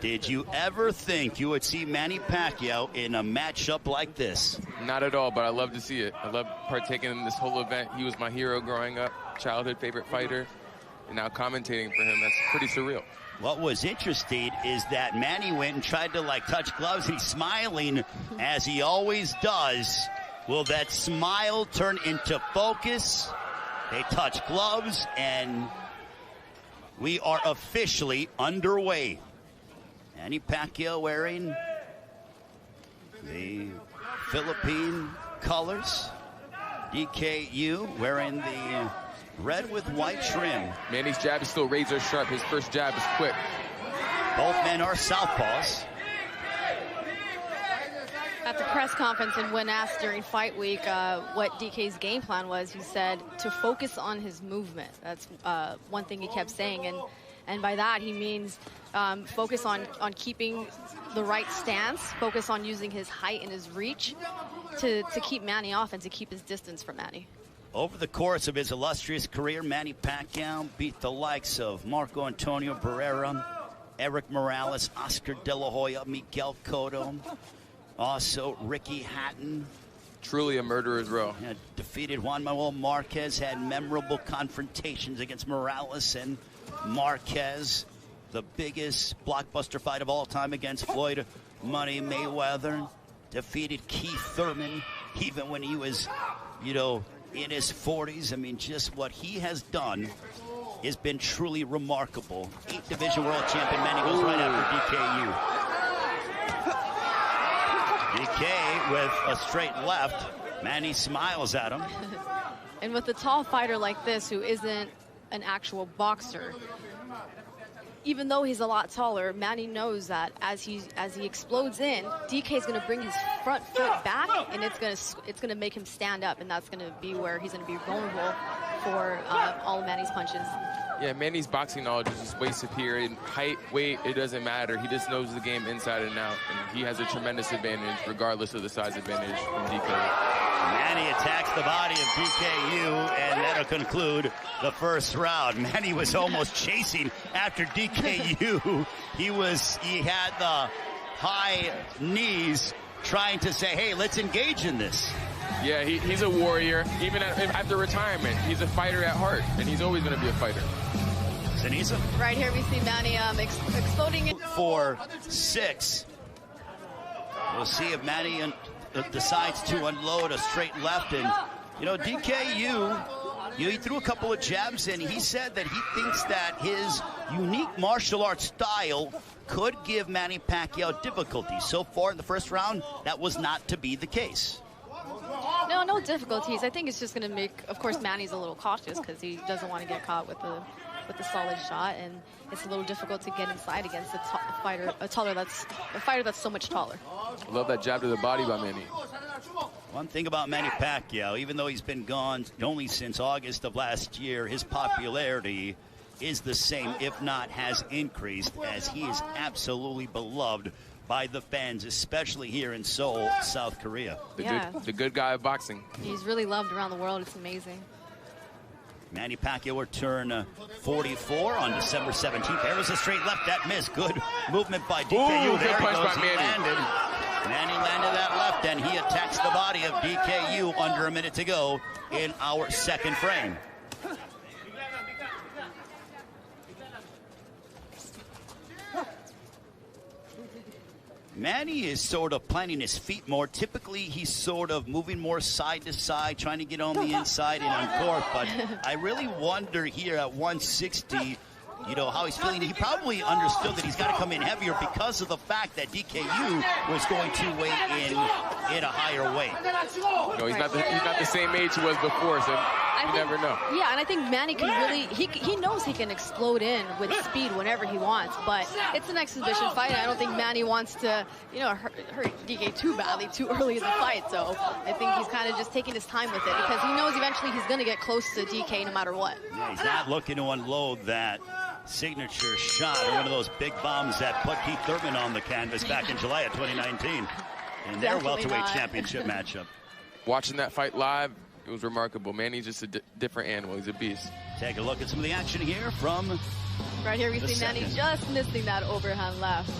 Did you ever think you would see Manny Pacquiao in a matchup like this? Not at all, but I love to see it. I love partaking in this whole event. He was my hero growing up, childhood favorite fighter, and now commentating for him, that's pretty surreal. What was interesting is that Manny went and tried to touch gloves, and he's smiling as he always does. Will that smile turn into focus? They touch gloves, and we are officially underway. Manny Pacquiao wearing the Philippine colors. DKU wearing the red with white trim. Manny's jab is still razor sharp. His first jab is quick. Both men are southpaws. At the press conference and when asked during fight week what DK's game plan was, he said to focus on his movement. That's one thing he kept saying, and by that he means focus on keeping the right stance, focus on using his height and his reach to keep Manny off and to keep his distance from Manny. Over the course of his illustrious career, Manny Pacquiao beat the likes of Marco Antonio Barrera, Eric Morales, Oscar De La Hoya, Miguel Cotto, also Ricky Hatton. Truly a murderer's row. Defeated Juan Manuel Marquez, had memorable confrontations against Morales and Marquez. The biggest blockbuster fight of all time against Floyd Money Mayweather. Defeated Keith Thurman, even when he was, in his 40s. I mean, just what he has done has been truly remarkable. 8th Division World Champion Manny goes right after DKU. DK with a straight left. Manny smiles at him. And with a tall fighter like this who isn't an actual boxer, even though he's a lot taller, Manny knows that as he explodes in, DK is going to bring his front foot back, and it's going to make him stand up, and that's going to be where he's going to be vulnerable for all of Manny's punches. Yeah, Manny's boxing knowledge is just way superior. In height, weight, it doesn't matter. He just knows the game inside and out, and he has a tremendous advantage regardless of the size advantage from DK. Manny attacks the body of DKU, and that'll conclude the first round. Manny was almost chasing after DKU. He had the high knees trying to say, hey, let's engage in this. Yeah, he's a warrior. Even after retirement, he's a fighter at heart, and he's always going to be a fighter. Sinisa? Right here we see Manny exploding. 4-6. We'll see if Manny decides to unload a straight left. And, DKU, he threw a couple of jabs, and he said that he thinks that his unique martial arts style could give Manny Pacquiao difficulty. So far in the first round, that was not to be the case. No difficulties. I think it's just going to make, of course, Manny's a little cautious because he doesn't want to get caught with a solid shot, and it's a little difficult to get inside against a fighter that's so much taller. I love that jab to the body by Manny. One thing about Manny Pacquiao, even though he's been gone only since August of last year, his popularity is the same, if not has increased, as he is absolutely beloved by the fans, especially here in Seoul, South Korea. The good guy of boxing. He's really loved around the world. It's amazing. Manny Pacquiao will turn 44 on December 17th. There was a straight left. That missed. Good movement by DKU. Ooh, there good punch by Manny. Manny landed that left, and he attacks the body of DKU under a minute to go in our second frame. Manny is sort of planting his feet more. Typically, he's sort of moving more side to side, trying to get on the inside and uncork. But I really wonder here at 160, how he's feeling. He probably understood that he's got to come in heavier because of the fact that DKU was going to weigh in a higher weight. He's not the same age he was before, so you never know. Yeah, and I think Manny can really, he knows he can explode in with speed whenever he wants, but it's an exhibition fight, and I don't think Manny wants to, hurt DK too badly too early in the fight, so I think he's kind of just taking his time with it because he knows eventually he's going to get close to DK no matter what. Yeah, he's not looking to unload that signature shot or one of those big bombs that put Keith Thurman on the canvas back in July of 2019 in their welterweight championship matchup. Watching that fight live, it was remarkable. Manny's just a different animal. He's a beast. Take a look at some of the action here from Right here we see Manny just missing that overhand left.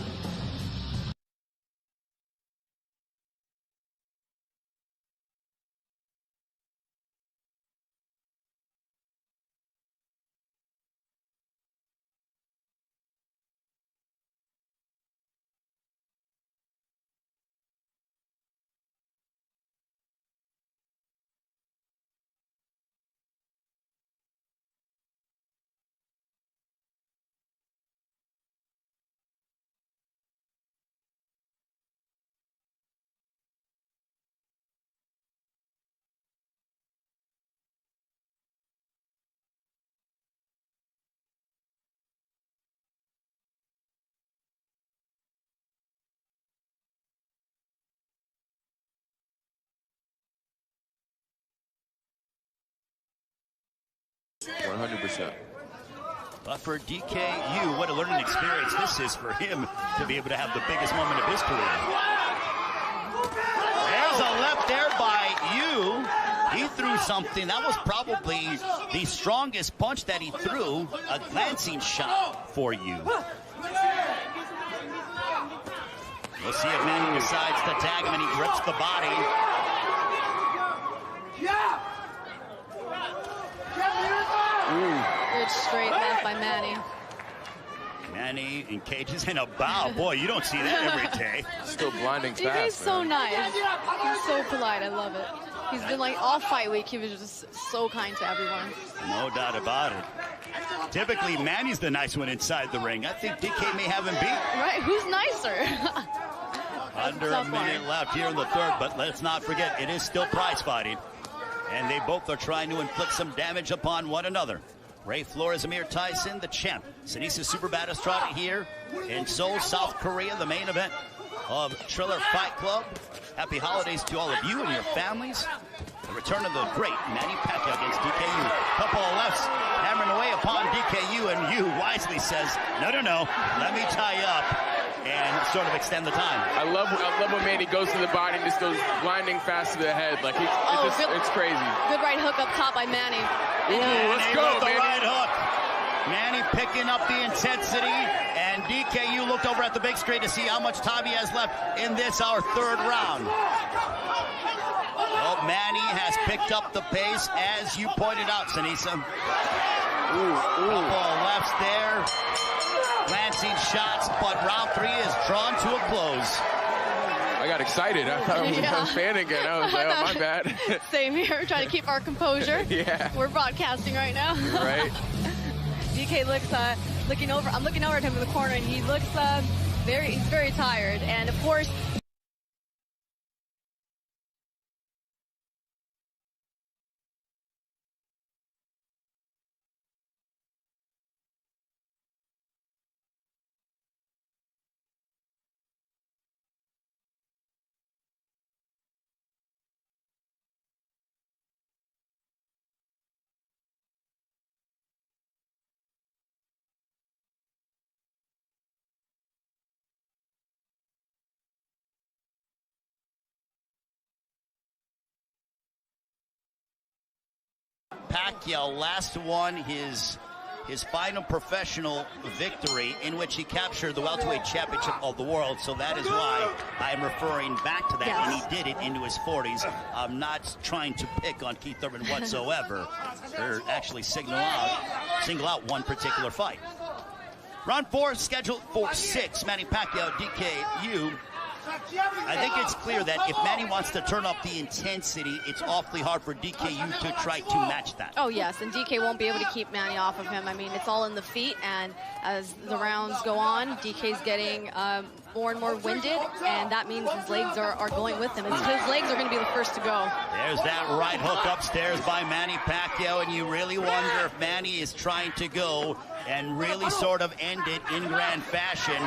But for DKU, what a learning experience this is for him to be able to have the biggest moment of his career. There's a left there by Yu. He threw something. That was probably the strongest punch that he threw. A glancing shot for Yu. We'll see if Manny decides to tag him and he grips the body. Good straight left by Manny. Manny engages in a bow. Boy, you don't see that every day. Still blinding fast. DK's so nice. He's so polite. I love it. He's been like all fight week. He was just so kind to everyone. No doubt about it. Typically, Manny's the nice one inside the ring. I think DK may have him beat. Right? Who's nicer? Under a minute left here in the third, but let's not forget, it is still prize fighting. And they both are trying to inflict some damage upon one another. Ray Flores, Amir Tyson, the champ. Sinisa Super Badastrada here in Seoul, South Korea, the main event of Triller Fight Club. Happy holidays to all of you and your families. The return of the great Manny Pacquiao against DKU. Couple of lefts hammering away upon DKU, and Yu wisely says, no, let me tie you up and sort of extend the time. I love when Manny goes to the body and just goes blinding fast to the head. Like it's crazy. Good right hook up top by Manny. Ooh, let's go, with the Manny. right hook. Manny picking up the intensity, and DKU looked over at the big screen to see how much time he has left in this, our third round. Well, Manny has picked up the pace, as you pointed out, Sinisa. Couple of lefts there. Glancing shots, but round 3 is drawn to a close. I got excited. I thought I was fanning again. I was like, oh, my bad. Same here, trying to keep our composure. Yeah. We're broadcasting right now. Right. DK looks looking over. I'm looking over at him in the corner, and he looks he's very tired. And of course, Pacquiao last won his final professional victory, in which he captured the welterweight championship of the world. So that is why I'm referring back to that. Yes. And he did it into his 40s. I'm not trying to pick on Keith Thurman whatsoever. They're actually single out one particular fight. Round 4 scheduled for 6. Manny Pacquiao, DKU. I think it's clear that if Manny wants to turn up the intensity, it's awfully hard for DKU to try to match that. Oh, yes, and DK won't be able to keep Manny off of him. I mean, it's all in the feet, and as the rounds go on, DK's getting more and more winded, and that means his legs are going with him. His legs are going to be the first to go. There's that right hook upstairs by Manny Pacquiao, and you really wonder if Manny is trying to go and really sort of end it in grand fashion.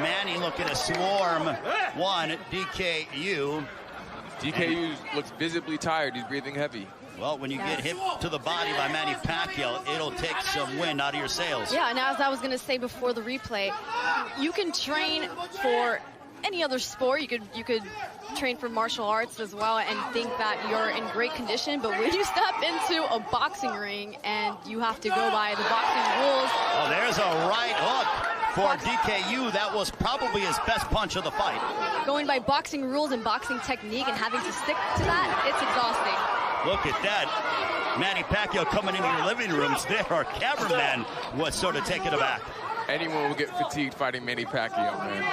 Manny looking to swarm one, DKU. DKU looks visibly tired. He's breathing heavy. Well, when you get hit to the body by Manny Pacquiao, it'll take some wind out of your sails. Yeah, and as I was going to say before the replay, you can train for any other sport, you could train for martial arts as well and think that you're in great condition, but when you step into a boxing ring and you have to go by the boxing rules. Oh, there's a right hook for DKU. That was probably his best punch of the fight. Going by boxing rules and boxing technique and having to stick to that, it's exhausting. Look at that. Manny Pacquiao coming into your living rooms there. Our cameraman was sort of taken aback. Anyone will get fatigued fighting Manny Pacquiao, man.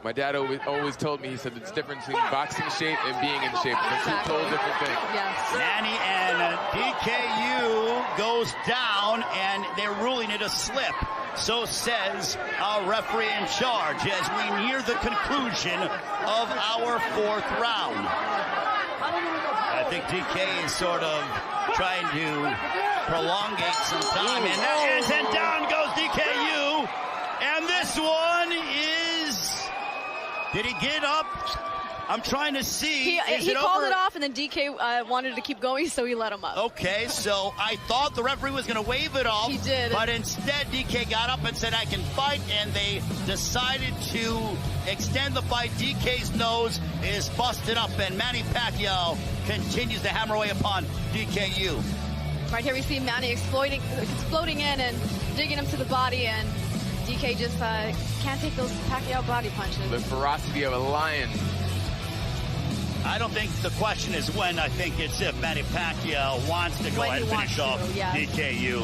My dad always told me, he said it's different between boxing shape and being in shape. They're two totally different things. Yes. Manny and DKU goes down, and they're ruling it a slip. So says our referee in charge as we near the conclusion of our 4th round. I think DK is sort of trying to prolongate some time, and that is, and down goes DKU. And this one is, did he get up? I'm trying to see. He called it off, and then DK wanted to keep going, so he let him up. Okay, so I thought the referee was going to wave it off. He did. But instead, DK got up and said, I can fight, and they decided to extend the fight. DK's nose is busted up, and Manny Pacquiao continues to hammer away upon DKU. Right here we see Manny exploding in and digging him to the body, and DK just can't take those Pacquiao body punches. The ferocity of a lion. I don't think the question is when. I think it's if Manny Pacquiao wants to go ahead and finish off DKU.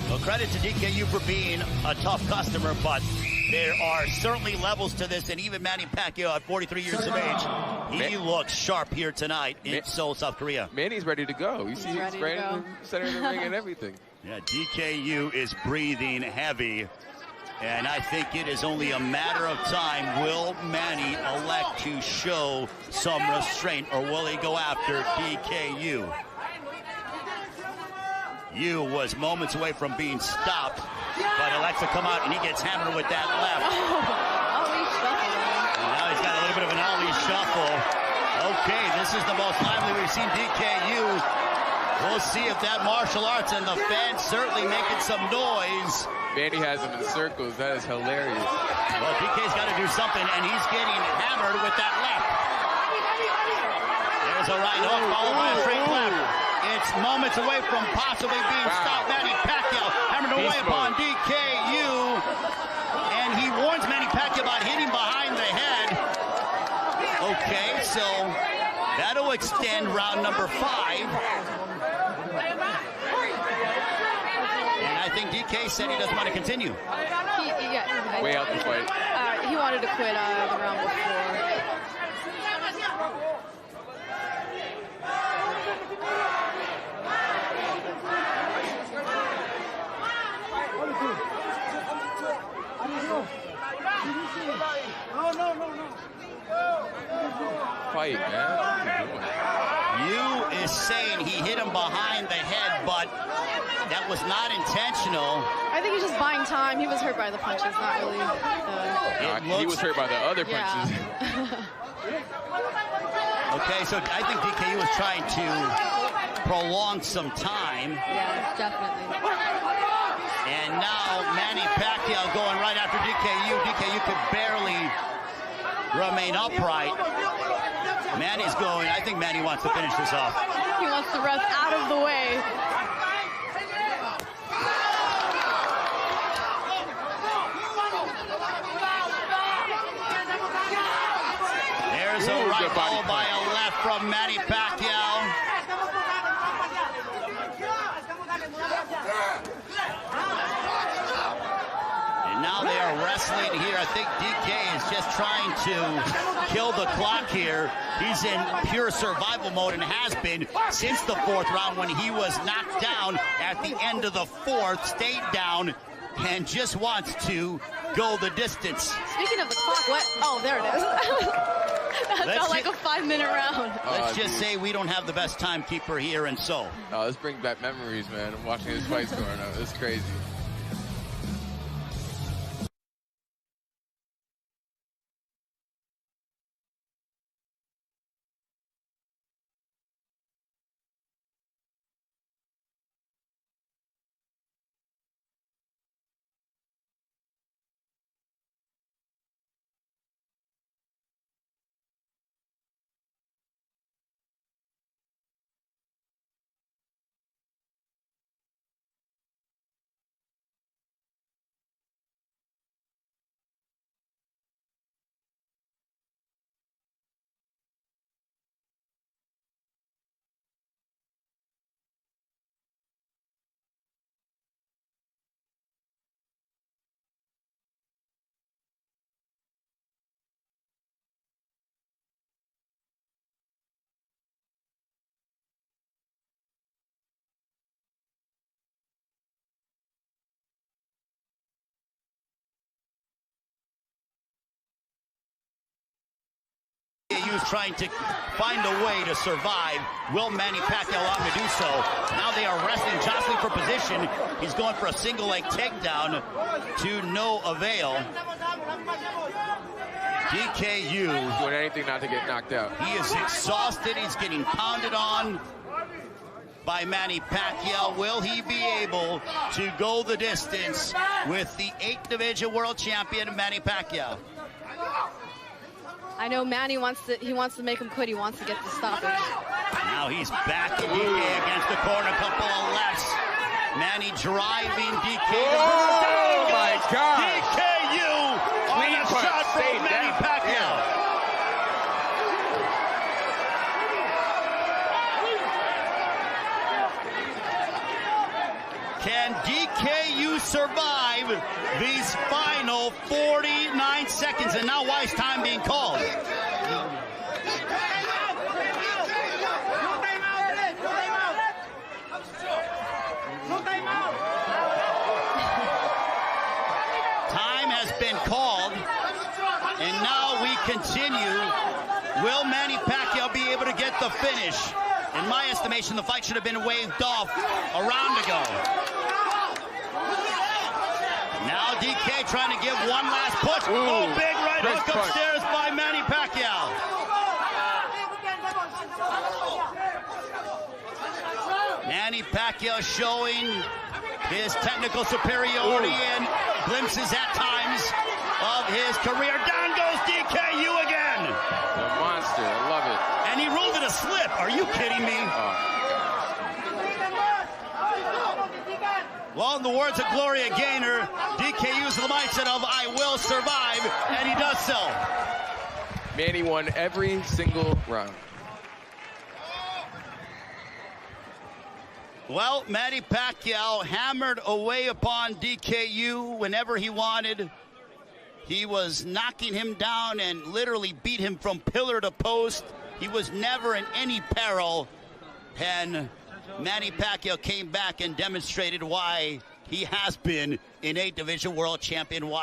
Well, credit to DKU for being a tough customer, but there are certainly levels to this, and even Manny Pacquiao at 43 years of age, he looks sharp here tonight in Seoul, South Korea. Manny's ready to go. You see he's right in the center of the ring and everything. Yeah, DKU is breathing heavy. And I think it is only a matter of time. Will Manny elect to show some restraint, or will he go after DKU? Yu was moments away from being stopped, but elects to come out, and he gets hammered with that left. Ali shuffle. And now he's got a little bit of an Ali shuffle. Okay, this is the most lively we've seen DKU. We'll see if that martial arts, and the fans certainly making some noise. Manny has him in circles. That is hilarious. Well, DK's got to do something, and he's getting hammered with that left. There's a right hook followed by a straight left. It's moments away from possibly being stopped. Manny Pacquiao hammered away upon DKU, and he warns Manny Pacquiao about hitting behind the head. Okay, so that'll extend round number 5. I think DK said he doesn't want to continue. Way out the fight. He wanted to quit the round before. Fight, man. What are you doing? Yu is saying he hit him behind the head, but that was not intentional. I think he's just buying time. He was hurt by the punches, not really he was hurt by the other punches. Okay, so I think DKU was trying to prolong some time. Yeah, definitely. And now Manny Pacquiao going right after DKU. DKU could barely remain upright. Manny's going. I think Manny wants to finish this off. He wants the ref out of the way. There's a right followed by a left from Manny Pacquiao. And now they are wrestling here. I think DK is just trying to kill the clock here. He's in pure survival mode and has been since the 4th round when he was knocked down at the end of the 4th, stayed down, and just wants to go the distance. Speaking of the clock, what? Oh, there it is. That felt like a 5-minute round. Let's just say we don't have the best timekeeper here in Seoul. Oh, this brings back memories, man. I'm watching these fights going on. It's crazy. DKU's trying to find a way to survive. Will Manny Pacquiao allow him to do so? Now they are wrestling, jostling for position. He's going for a single leg takedown to no avail. DKU doing anything not to get knocked out. He is exhausted. He's getting pounded on by Manny Pacquiao. Will he be able to go the distance with the 8th Division World Champion, Manny Pacquiao? I know Manny wants to make him quit. He wants to get the stoppage. Now he's back to DK against the corner, a couple of lefts. Manny driving DK. Oh my God! DKU on a shot from Manny Pacquiao. Can DKU survive these final 49 seconds? And now why is time being called? Time has been called, and now we continue. Will Manny Pacquiao be able to get the finish? In my estimation, the fight should have been waved off a round ago. Now DK trying to give one last push. Ooh, oh, big right hook punch. upstairs by Manny Pacquiao. Manny Pacquiao showing his technical superiority and glimpses at times of his career. Down goes DKU again. The monster, I love it. And he ruled it a slip. Are you kidding me? Well, in the words of Gloria Gaynor, DKU's the mindset of I will survive, and he does so. Manny won every single round. Well, Manny Pacquiao hammered away upon DKU whenever he wanted. He was knocking him down and literally beat him from pillar to post. He was never in any peril. And Manny Pacquiao came back and demonstrated why he has been an 8th Division World Champion. Why